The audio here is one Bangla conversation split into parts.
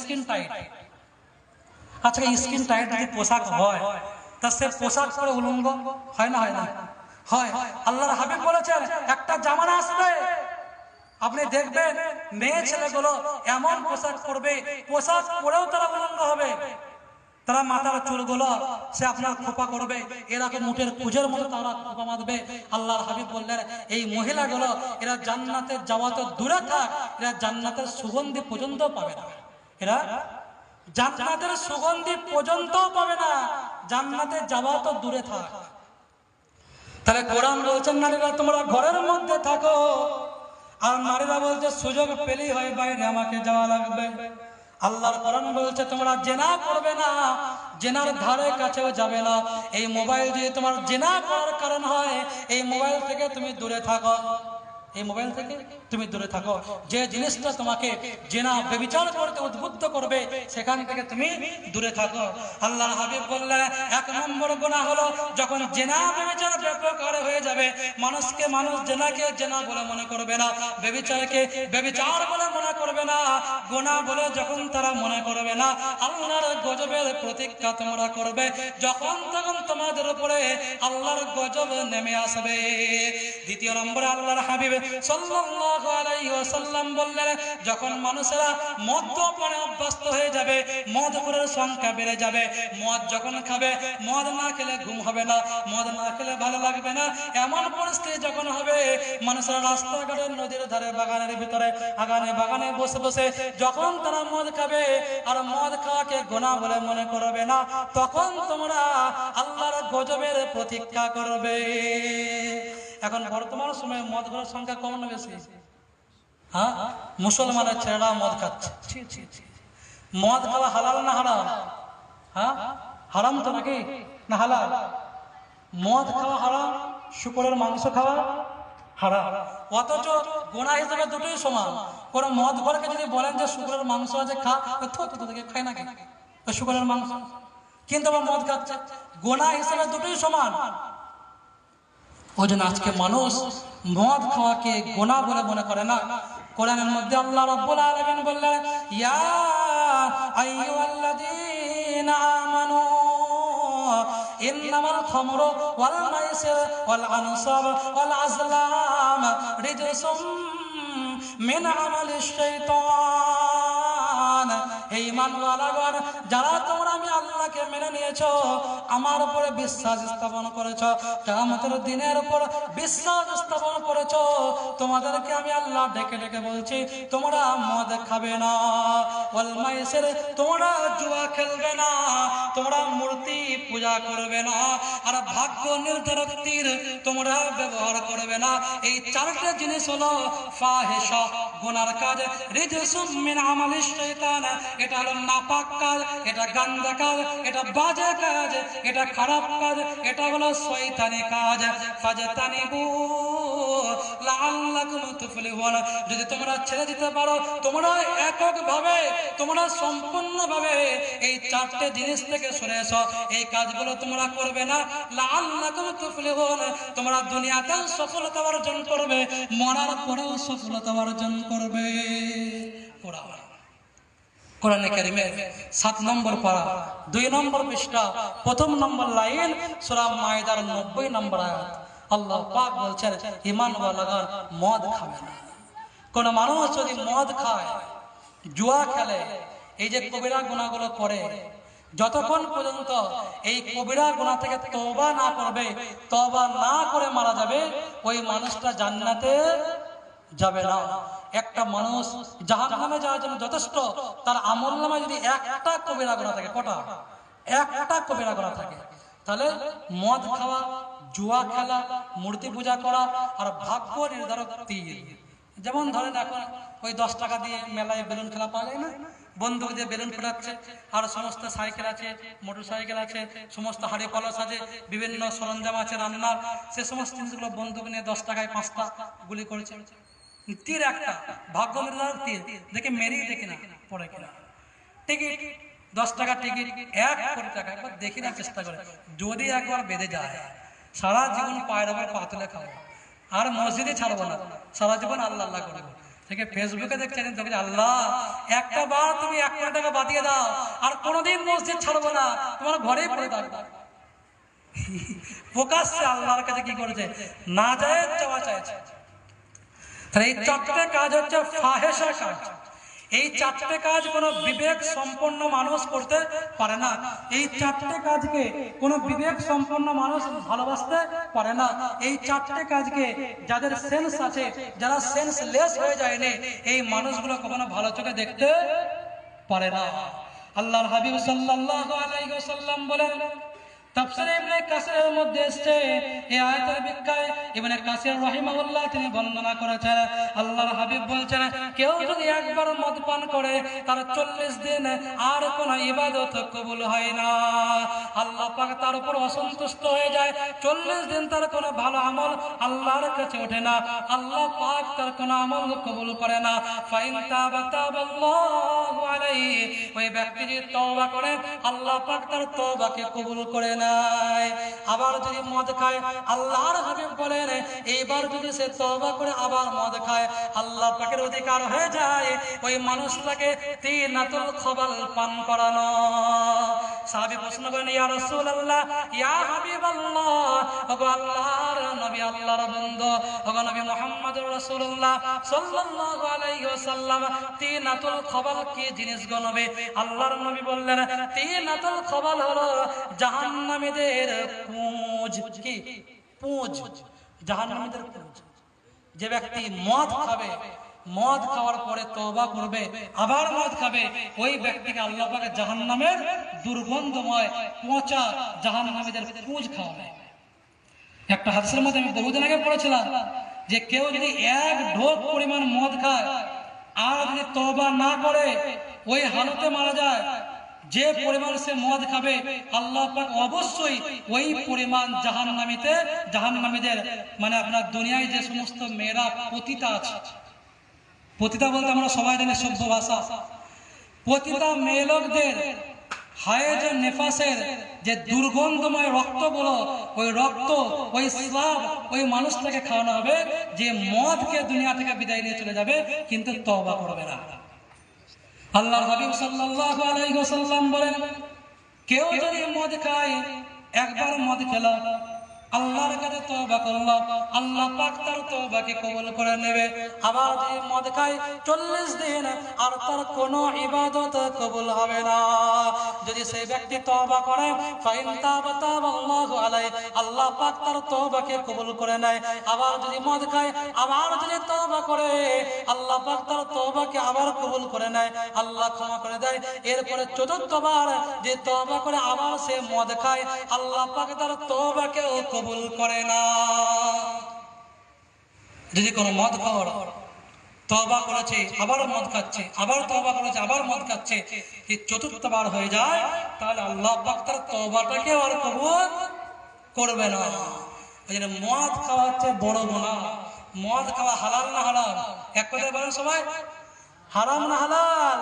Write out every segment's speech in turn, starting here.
Skin tight. আচ্ছা স্কিন টাইট যদি পোশাক হয় তা সে পোশাক পরে উলঙ্গ হয় না? হয় না? হয়। আল্লাহর হাবিব বলেছেন একটা জামানা আসবে আপনি দেখবেন মেয়ে ছেলেগুলো এমন পোশাক পরবে, পোশাক পরেও তারা উলঙ্গ হবে। তারা মাথার চুলগুলো সে আপনার খোপা করবে, এরকম মুঠের কুজের মতো তারা খোপা বাঁধবে। আল্লাহর হাবিব বললেন এই মহিলাগুলো এরা জান্নাতে যাওয়া তো দূরে থাক, এরা জান্নাতের সুগন্ধি পর্যন্ত পাবে না। এরা জান্নাতের সুগন্ধি পর্যন্ত পাবে না, জান্নাতে যাওয়া তো দূরে থাক। তাহলে কোরআন বলছেন নারীরা তোমরা ঘরের মধ্যে থাকো, আর নারীরা বলছে সুযোগ পেলেই হয় বাইরে আমাকে যাওয়া লাগবে। আল্লাহর কোরআন বলছে তোমরা জেনা করবে না, জেনার ধারে কাছেও যাবে না। এই মোবাইল যদি তোমার জেনা করার কারণ হয়, এই মোবাইল থেকে তুমি দূরে থাকো, এই মোবাইল থেকে তুমি দূরে থাকো। যে জিনিসটা তোমাকে জেনা ব্যভিচার করতে উদ্বুদ্ধ করবে সেখান থেকে তুমি দূরে থাকো। আল্লাহর হাবিব বললেন এক নম্বর গুনাহ হলো যখন জেনা ব্যভিচার ব্যাপক আকারে হয়ে যাবে, মানুষকে মানুষ জেনাকে জেনা বলে মনে করবে না, ব্যভিচারকে ব্যভিচার বলে মনে করবে না, গুনাহ বলে যখন তারা মনে করবে না, আল্লাহর গজবের প্রতীক্ষা তোমরা করবে। যখন তখন তোমাদের উপরে আল্লাহর গজব নেমে আসবে। দ্বিতীয় নম্বরে আল্লাহর হাবিব সাল্লাল্লাহু আলাইহি ওয়াসাল্লাম বললেন যখন মানুষেরা মদ্যপানে অভ্যস্ত হয়ে যাবে, মদখোরের সংখ্যা বেড়ে যাবে, মদ যখন খাবে, মদ না খেলে ঘুম হবে না, মদ না খেলে ভালো লাগবে না, এমন পরিস্থিতি যখন হবে মানুষেরা রাস্তাঘাটে, নদীর ধারে, বাগানের ভিতরে, আগানে বাগানে বসে বসে যখন তারা মদ খাবে আর মদ খাওয়াকে গুনাহ বলে মনে করবে না, তখন তোমরা আল্লাহর গজবের প্রতীক্ষা করবে। এখন বর্তমান সময়ে মদ খাওয়ার সংখ্যা কম না বেশি? হ্যাঁ, মুসলমানের ছেলেরা মদ খাচ্ছে। মদ খাওয়া হালাল না হারাম? হ্যাঁ, হারাম তো নাকি না হালাল? মদ খাওয়া হারাম, শুকরের মাংস খাওয়া হারাম। অথচ গুনাহ হিসেবে দুটোই সমান। কোন মদ ঘরকে যদি বলেন যে শুকরের মাংস আছে খা, খায় নাকি শুকরের মাংস, কিন্তু আবার মদ খাচ্ছে, গুনাহ হিসেবে দুটোই সমান। ওই জন্য আজকে মানুষ মদ খাওয়াকে গুনাহ বলে মনে করে না। কোরআনের মধ্যে আল্লাহ রাব্বুল আলামিন বললেন ইয়া আইয়ুহাল্লাযীনা আমানু ইন্নামাল খামরু ওয়াল মাইসির ওয়াল আনসাব ওয়াল আজলাম রিজসুম মিন আমালিশ শাইতান। হে ঈমানওয়ালাগণ, যারা তোমরা আমি আল্লাহকে মেনে নিয়েছো, আমার উপরে বিশ্বাস স্থাপন করেছো, কিয়ামতের দিনের উপর বিশ্বাস স্থাপন করেছো, তোমাদেরকে আমি আল্লাহ ডেকে ডেকে বলছি তোমরা মদ খাবে না, ওয়াল মাইসির তোমরা জুয়া খেলবে না, তোমরা মূর্তি পূজা করবে না, আর ভাগ্য নির্ধারক তীর তোমরা ব্যবহার করবে না। এই চারটা জিনিস হলো ফাহিশা, গুনার কাজ, রিজসুম মিন আমালিশ শাইতান, এটা হলো নাপাক কাজ, এটা গান্দা কাজ, এটা বাজে কাজ, এটা খারাপ কাজ, এটা হলো শয়তানি কাজ। ফাজতানিবু লাআল্লাকুম তুফলিহুন। যদি তোমরা ছেড়ে দিতে পারো, তোমরা এককভাবে, তোমরা সম্পূর্ণভাবে এই চারটে জিনিস থেকে সরে এসো, এই কাজগুলো তোমরা করবে না, লাআল্লাকুম তুফলিহুন, তোমরা দুনিয়াতেও সফলতা অর্জন করবে, মরার পরেও সফলতা অর্জন করবে। কোরআনে কারিমের 7 নম্বর পারা, 2 নম্বর পৃষ্ঠা, 1 নম্বর লাইন, সূরা মাইদার 90 নম্বর আয়াত। আল্লাহ পাক বলছেন ঈমানওয়ালাগণ মদ খাবে না। কোন মানুষ যদি মদ খায়, জুয়া খেলে, এই যে কবিরা গুনাহগুলো করে, যতক্ষণ পর্যন্ত এই কবিরা গুনাহ থেকে তওবা না করবে, তওবা না করে মারা যাবে, ওই মানুষটা জান্নাতে যাবে না। একটা মানুষ জাহান্নামে যাওয়ার জন্য যথেষ্ট তার আমলনামায় যদি একটা কবিরা গুনাহ থাকে, কটা? একটা কবিরা গুনাহ থাকে, তাহলে মদ খাওয়া, জুয়া খেলা, মূর্তি পূজা করা আর ভাগ্য নির্ধারক তীর। যেমন ধরেন এখন ওই 10 টাকা দিয়ে মেলায় বেলুন খেলা পাওয়া যায় না, বন্দুক দিয়ে বেলুন ফোটাচ্ছে, আর সমস্ত সাইকেল আছে, মোটর সাইকেল আছে, সমস্ত হাড়ি কলস আছে, বিভিন্ন সরঞ্জাম আছে রান্নার, সে সমস্ত জিনিসগুলো বন্দুক নিয়ে 10 টাকায় 5টা গুলি করেছে। তীর একটা, ভাগ্য নির্ধারক তীর, দেখে মেরেই দেখি না পড়ে কিনা। টিকিট 10 টাকা টিকিট, 1 কোটি টাকা, একবার দেখি না চেষ্টা করে, যদি একবার বেঁধে যায় সারা জীবন পায়ের ওপর পা তুলে খাবো, আর মসজিদে ছাড়বো না, সারা জীবন আল্লাহ আল্লাহ করবো। থেকে ফেসবুকে দেখছেন দেখে আল্লাহ একটা বার তুমি 1 কোটি টাকা বাদিয়ে দাও আর কোনোদিন মসজিদ ছাড়বো না, তোমার ঘরেই পড়ে থাকবে। প্রকাশ্যে আল্লাহর কাছে কি করেছে? না যায় চাওয়া চাইছে। তাহলে এই 4টে কাজ হচ্ছে ফাহেশা কাজ। এই 4টে কাজ কোনো বিবেক সম্পন্ন মানুষ করতে পারে না। এই 4টে কাজকে কোনো বিবেক সম্পন্ন মানুষ ভালোবাসতে পারে না। এই 4টে কাজকে যাদের সেন্স আছে, যারা সেন্সলেস হয়ে যায়নি, এই মানুষগুলো কখনো ভালো চোখে দেখতে পারে না। আল্লাহর হাবিব সাল্লাল্লাহু আলাইহি ওয়াসাল্লাম বলেন, তাফসীরে ইবনে কাসিরের মধ্যে এসেছে এই আয়াতের ব্যাখ্যায় ইবনে কাসির রাহিমাহুল্লাহ তিনি বর্ণনা করেছেন, আল্লাহর হাবিব বলছেন, কেউ যদি একবার মদ পান করে তার 40 দিন আর কোনো ইবাদত কবুল হয় না। আল্লাহ পাক তার উপর অসন্তুষ্ট হয়ে যায়। 40 দিন তার কোনো ভালো আমল আল্লাহর কাছে ওঠে না। আল্লাহ পাক তার কোনো আমল কবুল করে না। ফাইন তাবা তাবাল্লাহু আলাইহি, ওই ব্যক্তি যদি তওবা করে আল্লাহ পাক তার তওবাকে কবুল করে না। আবার যদি মদ খায়, আল্লাহর হাবিব বলেন, এইবার যদি সে তওবা করে আবার মদ খায়, আল্লাহ পাকের অধিকার হয়ে যায় ওই মানুষটাকে তিনাতুল খবাল পান করানো। সাহাবী প্রশ্ন করেন, ইয়া রাসূলুল্লাহ, ইয়া হাবিবাল্লাহ, ওগো আল্লাহর নবী, আল্লাহর বন্ধু, ওগো নবী মুহাম্মদুর রাসূলুল্লাহ সাল্লাল্লাহু আলাইহি ওয়াসাল্লাম, তিনাতুল খবাল কি জিনিস গো নবী? আল্লাহর নবী বললেন, তিনাতুল খবাল হলো জাহান্নামীদের পুঁজ। কি পুঁজ? জাহান্নামীদের পুঁজ। যে ব্যক্তি মদ খাবে, মদ খাওয়ার পরে তওবা করবে, আবার মদ খাবে, ওই ব্যক্তিকে আল্লাহ পাক জাহান্নামের দুর্গন্ধময় পচা জাহান্নামীদের পুঁজ খাওয়াবে। একটা হাদিসের মধ্যে আমি বহুদিন আগে পড়েছিলাম যে কেউ যদি 1 ঢোক পরিমাণ মদ খায় আর যদি তওবা না করে ওই হালতে মারা যায়, যে পরিমাণ সে মদ খাবে আল্লাহ পাক অবশ্যই ওই পরিমাণ জাহান্নামীদের মানে আপনার দুনিয়ায় যে সমস্ত মেয়েরা পতিতা আছে, পতিতা বলতে আমরা সবাই জানি সভ্য ভাষা, পতিতা মেয়ে লোকদের হায়েজ নেফাসের যে দুর্গন্ধময় রক্তগুলো, ওই রক্ত, ওই স্রাব ওই মানুষটাকে খাওয়ানো হবে যে মদকে দুনিয়া থেকে বিদায় নিয়ে চলে যাবে কিন্তু তওবা করবে না। আল্লাহর হাবিব সাল্লাল্লাহু আলাইহি ওয়াসাল্লাম বলেন, কেউ যদি মদ খায়, একবার মদ খেলো, আল্লাহর কাছে তওবা করলো, আল্লাহ পাক তার তওবাকে কবুল করে নেবে। আবার যদি মদ খায় 40 দিন আর তার কোনো ইবাদত কবুল হবে না। যদি সেই ব্যক্তি তওবা করে, ফাইন তাবা তাবাল্লাহু আলাইহি, আল্লাহ পাক তার তওবাকে কবুল করে নেয়। আবার যদি মদ খায়, আবার যদি তওবা করে, আল্লাহ পাক তার তওবাকে আবার কবুল করে নেয়, আল্লাহ ক্ষমা করে দেয়। এরপরে 4বার যে তওবা করে আবার সে মদ খায়, আল্লাহ পাক তার তওবাকে কবুল করে না। যদি কোনো মদ খাওয়ার তওবা করেছে, আবার মদ খাচ্ছে, আবার তওবা করেছে, আবার মদ খাচ্ছে, এই 4বার হয়ে যায়, তাহলে আল্লাহ পাক তার তওবাটাকে আর কবুল করবে না। ওই জন্য মদ খাওয়া হচ্ছে বড় গুনাহ। মদ খাওয়া হালাল না হারাম? এক কথায় বলেন সবাই, হারাম না হালাল?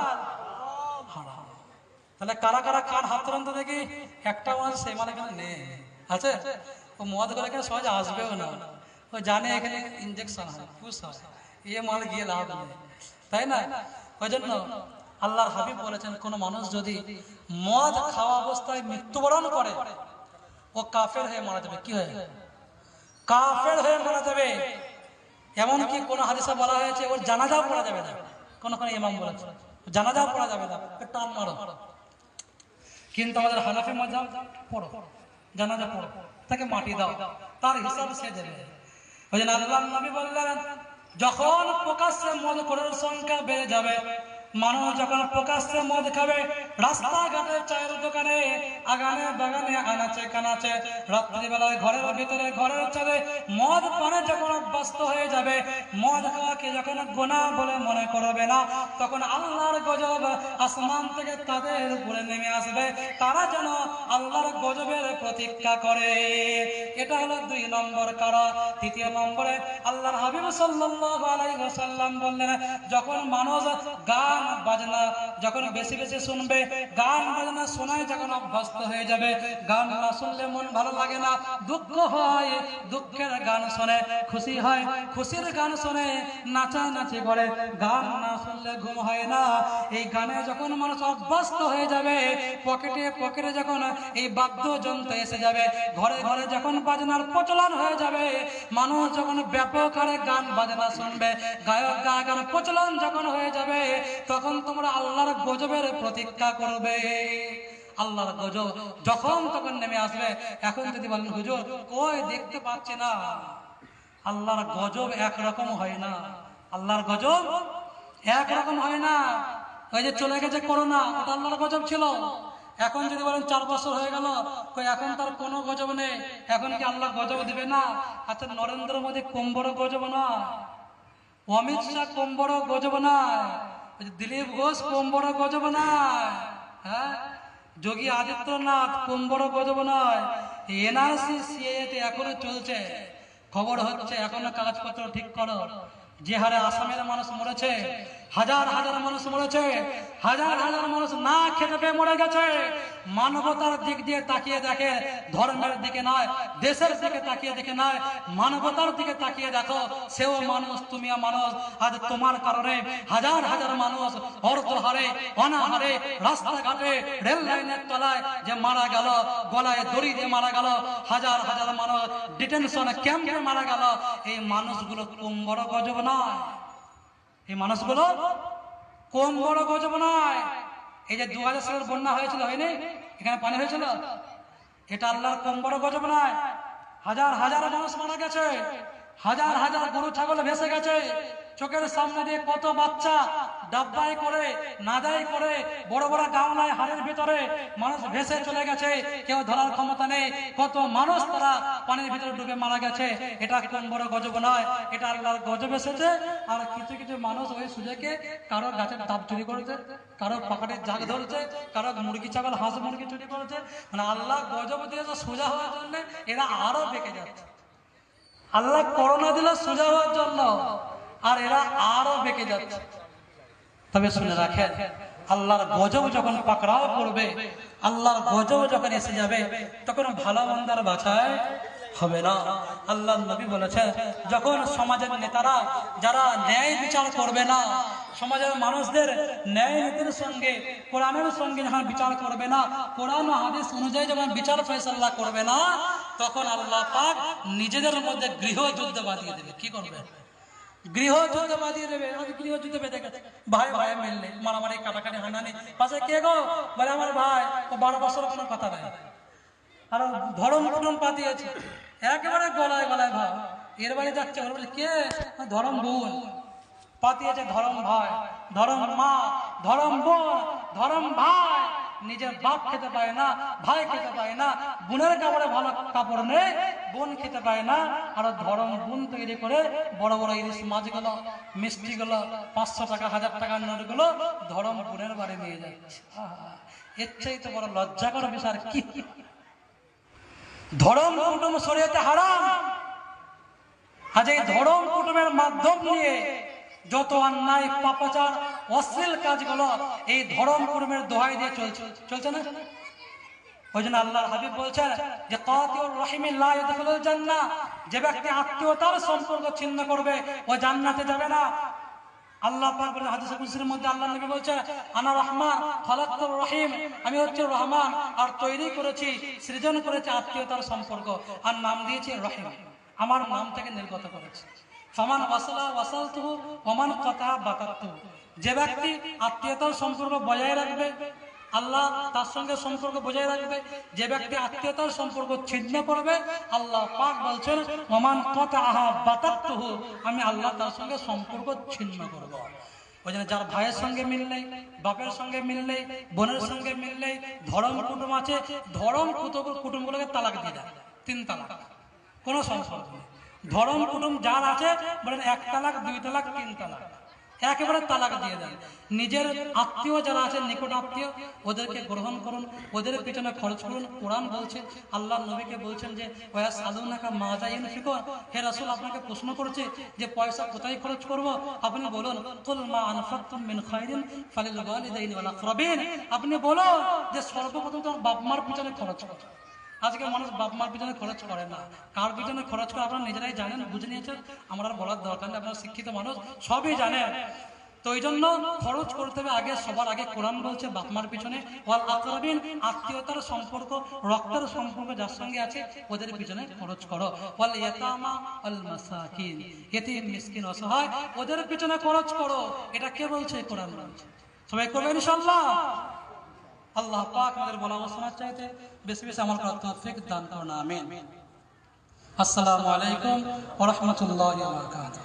হারাম। তাহলে কারা কারা খান হাত তুলুন তো দেখি। একটা মানুষ সেই মানে এখানে নেই, আছে? ও মদ করে এখানে সহজে আসবেও না, ও জানে এখানে ইনজেকশন হয়, পুশ হয়, ইয়ে মাল গিয়ে লাভ নেই, তাই না? ওই জন্য আল্লাহর হাবিব বলেছেন, কোন মানুষ যদি মদ খাওয়া অবস্থায় মৃত্যুবরণ করে, ও কাফের হয়ে মারা যাবে। কি হয়ে? কাফের হয়ে মারা যাবে। এমনকি কোন হাদিসে বলা হয়েছে ওর জানাজাও পড়া যাবে না। কোন কোন ইমাম বলেছে জানাজাও পড়া যাবে না, টান মারো। কিন্তু আমাদের হানাফি মাযহাব পড়ো, জানাজা পড়ো, তাকে মাটি দাও, তার হিসাব সে দেবে। ওই জন্য আল্লাহর নবী বললেন, যখন প্রকাশ্যে মদখোরের সংখ্যা বেড়ে যাবে, মানুষ যখন প্রকাশ্যে মদ খাবে, রাস্তাঘাটে, চায়ের দোকানে, আগানে বাগানে, আনাচে কানাচে, রাত্রিবেলায় ঘরের ভিতরে, ঘরের ছাদে মদ পানে যখন অভ্যস্ত হয়ে যাবে, মদ খাওয়াকে যখন গুনাহ বলে মনে করবে না, তখন আল্লাহর গজব আসমান থেকে তাদের উপরে নেমে আসবে। তারা যেন আল্লাহর গজবের প্রতীক্ষা করে। এটা হলো 2 নম্বর কারণ। 3 নম্বরে আল্লাহর হাবিব সাল্লাল্লাহু আলাইহি ওয়াসাল্লাম বললেন, যখন মানুষ গান বাজনা যখন বেশি বেশি শুনবে, গান বাজনা শোনায় যখন অভ্যস্ত হয়ে যাবে, গান না শুনলে মন ভালো লাগে না, দুঃখ হয়, দুঃখের গান শোনে, খুশি হয়, খুশির গান শোনে, নাচানাচি করে, গান না শুনলে ঘুম হয় না। এই গানে যখন মানুষ অভ্যস্ত হয়ে যাবে, পকেটে পকেটে যখন এই বাদ্যযন্ত্র এসে যাবে, ঘরে ঘরে যখন বাজনার প্রচলন হয়ে যাবে, মানুষ যখন ব্যাপক হারে গান বাজনা শুনবে, গায়ক গায়কের প্রচলন যখন হয়ে যাবে, তখন তোমরা আল্লাহর গজবের প্রতীক্ষা করবে। আল্লাহর গজব যখন তখন নেমে আসবে। এখন যদি বলেন হুজুর কই দেখতে পাচ্ছি না, আল্লাহর গজব একরকম হয় না। আল্লাহর গজব একরকম হয় না। ওই যে চলে গেছে করোনা, ওটা আল্লাহর গজব ছিল। এখন যদি বলেন 4 বছর হয়ে গেল, এখন তার কোনো গজব নেই, এখন কি আল্লাহ গজব দিবে না? আচ্ছা নরেন্দ্র মোদী কম বড় গজব না, অমিত শাহ কম বড় গজব না, দিলীপ ঘোষ কম বড় গজব না, হ্যাঁ, যোগী আদিত্যনাথ কম বড় গজব নয়। এনআরসি সিএতে এখনো চলছে, খবর হচ্ছে এখনো কাগজপত্র ঠিক করো। যে হারে আসামের মানুষ মরেছে, হাজার হাজার মানুষ মরেছে, হাজার হাজার মানুষ না খেতে পেয়ে মরে গেছে। মানবতার দিক দিয়ে তাকিয়ে দেখে, ধর্মের দিকে নয়, দেশের দিকে তাকিয়ে দেখে নয়, মানবতার দিকে তাকিয়ে দেখো। সেও মানুষ, তুমিও মানুষ। আজ তোমার কারণে হাজার হাজার মানুষ অর্ধহারে অনাহারে রাস্তাঘাটে রেল লাইনের তলায় যে মারা গেল, গলায় দড়ি দিয়ে মারা গেল, হাজার হাজার মানুষ ডিটেনশন ক্যাম্পে মারা গেল। এই মানুষগুলো কম বড় গজব নয়, এই মানুষগুলো কম বড় গজব নয়। এই যে 2000 সালের বন্যা হয়েছিল, হয়নি? এখানে পানি হয়েছিল, এটা আল্লাহর কম বড় গজব নয়। হাজার হাজার মানুষ মারা গেছে, হাজার হাজার গরু ছাগল ভেসে গেছে, চোখের সামনে দিয়ে কত বাচ্চা ডাব্বায় করে নাদাই করে বড় বড় গামলায় হাড়ের ভিতরে মানুষ ভেসে চলে গেছে, কেউ ধরার ক্ষমতা নেই। কত মানুষ তারা পানির ভিতরে ডুবে মারা গেছে। এটা কোন বড় গজব নয়, এটা আল্লাহর গজব এসেছে। আর কিছু কিছু মানুষ ওই সুযোগে কারো গাছের ডাব চুরি করেছে, কারো পকেটের জাগ ধরছে, কারো মুরগি ছাগল হাঁস মুরগি চুরি করেছে। মানে আল্লাহ গজব দিয়েছে সোজা হওয়ার জন্য, এরা আরো বেঁকে যাচ্ছে। আল্লাহ করোনা দিল সোজা হওয়ার জন্য, আর এরা আরো বেঁকে যাচ্ছে। তবে শুনে রাখেন, আল্লাহর গজব যখন পাকড়াও করবে, আল্লাহর গজব যখন এসে যাবে, তখন ভালো মন্দার বাছাই হবে না। আল্লাহ নবী বলেছেন, যখন সমাজের নেতারা যারা ন্যায় বিচার করবে না, সমাজের মানুষদের ন্যায় নীতির সঙ্গে কোরআনের সঙ্গে যখন বিচার করবে না, কোরআন ও হাদিস অনুযায়ী যখন বিচার ফয়সালা করবে না, তখন আল্লাহ পাক নিজেদের মধ্যে গৃহযুদ্ধ বাঁধিয়ে দেবে। কি করবে? গৃহযুদ্ধ বাঁধিয়ে দেবে। গৃহযুদ্ধ বেঁধে গেছে, ভাই ভাই মিললে মারামারি কাটাকাটি হানানি। পাশে কে গো? বলে আমার ভাই। ও 12 বছর কোনো কথা নাই, আর ধরম কুটুম পাতিয়েছে একেবারে গলায় গলায় ভাই। এর বাড়ি যাচ্ছে, ওর বলে কে? ধরম বোন পাতিয়েছে, ধরম ভাই, ধরম মা, ধরম বোন, ধরম ভাই। নিজের বাপ খেতে পায় না, ভাই খেতে পায় না, বোনের কাপড়ে ভালো কাপড় নেই, বোন খেতে পায় না, আর ধরম বোন তৈরি করে বড় বড় ইলিশ মাছ গুলো, মিষ্টি গুলো, 500 টাকা 1000 টাকার নোট গুলো ধরম বোনের বাড়ি নিয়ে যাচ্ছে। এর চাইতে বড় লজ্জাকর বিষয় কি? ধরম কুটুম শরীয়তে হারাম। আজ এই ধরম কুটুমের মাধ্যম নিয়ে যত অন্যায় পাপাচার অশ্লীল কাজগুলো এই ধরম কুটুমের দোহাই দিয়ে চলছে না? ওই জন্য আল্লাহর হাবিব বলছেন যে কাতিউর রাহিমি লা ইয়াদখুলুল জান্নাহ, যে ব্যক্তি আত্মীয়তার সম্পর্ক ছিন্ন করবে ও জান্নাতে যাবে না। আল্লাহ পাক বলেন হাদিসে কুদসির মধ্যে, আল্লাহ নবী বলছেন আনা রহমান খালাকতুর রহিম, আমি হচ্ছে রহমান আর তৈরি করেছি, সৃজন করেছি আত্মীয়তার সম্পর্ক, আর নাম দিয়েছি রহিম, আমার নাম থেকে নির্গত করেছি। ফামান ওয়াসালা ওয়াসালতুহু ওমান কাতা বাকাতুহু, যে ব্যক্তি আত্মীয়তার সম্পর্ক বজায় রাখবে আল্লাহ তার সঙ্গে সম্পর্ক বজায় রাখবে, যে ব্যক্তি আত্মীয়তার সম্পর্ক ছিন্ন করবে আল্লাহ পাক বলছেন ওমান কাতাহা বাকাতুহু, আমি আল্লাহ তার সঙ্গে সম্পর্ক ছিন্ন করব। ওই জন্য যার ভাইয়ের সঙ্গে মিল নেই, বাপের সঙ্গে মিল নেই, বোনের সঙ্গে মিল নেই, ধরম কুটুম আছে, ধরম কুটুমগুলোকে তালাক দিয়ে দেয়, 3 তালাক, কোনো সম্পর্ক নেই। ধরম কুটুম যার আছে বলেন 1 তালাক 2 তালাক 3 তালাক, একেবারে তালাক দিয়ে দেন। নিজের আত্মীয় যারা আছেন, নিকট আত্মীয়, ওদেরকে গ্রহণ করুন, ওদের পিছনে খরচ করুন। কোরআন বলছে, আল্লাহ নবীকে বলছেন যে ওয়াসালুনাকা মাযা ইউনফিকুন, হে রাসূল আপনাকে প্রশ্ন করছে যে পয়সা কোথায় খরচ করব, আপনি বলুন কুল মা আনফাকতুম মিন খায়রিন ফালিল ওয়ালিদাইনি ওয়াল আকরাবিন, আপনি বলুন যে সর্বপ্রথম তোমার বাপ মার পিছনে খরচ করো। আজকে মানুষ বাপ মার পিছনে খরচ করে না, কার পিছনে খরচ করে আপনারা নিজেরাই জানেন, বুঝে নিয়েছেন, আমার আর বলার দরকার নেই, আপনারা শিক্ষিত মানুষ সবই জানেন। তো এই জন্য খরচ করতে হবে আগে, সবার আগে কোরআন বলছে বাপ মার পিছনে, ওয়াল আকরাবিন, আত্মীয়তার সম্পর্ক, রক্তের সম্পর্ক যার সঙ্গে আছে ওদের পিছনে খরচ করো, ওয়াল ইয়াতামা ওয়াল মাসাকিন, এতিম মিসকিন অসহায় ওদের পিছনে খরচ করো। এটা কে বলছে? কোরআন বলছে। সবাই করবে ইনশাআল্লাহ। আল্লাহ পাক আমাদের বলা শোনার চাইতে বেশি বেশি আমল করার তৌফিক দান করুন, আমিন। আসসালামু আলাইকুম ওয়া রাহমাতুল্লাহি ওয়া বারাকাতুহু।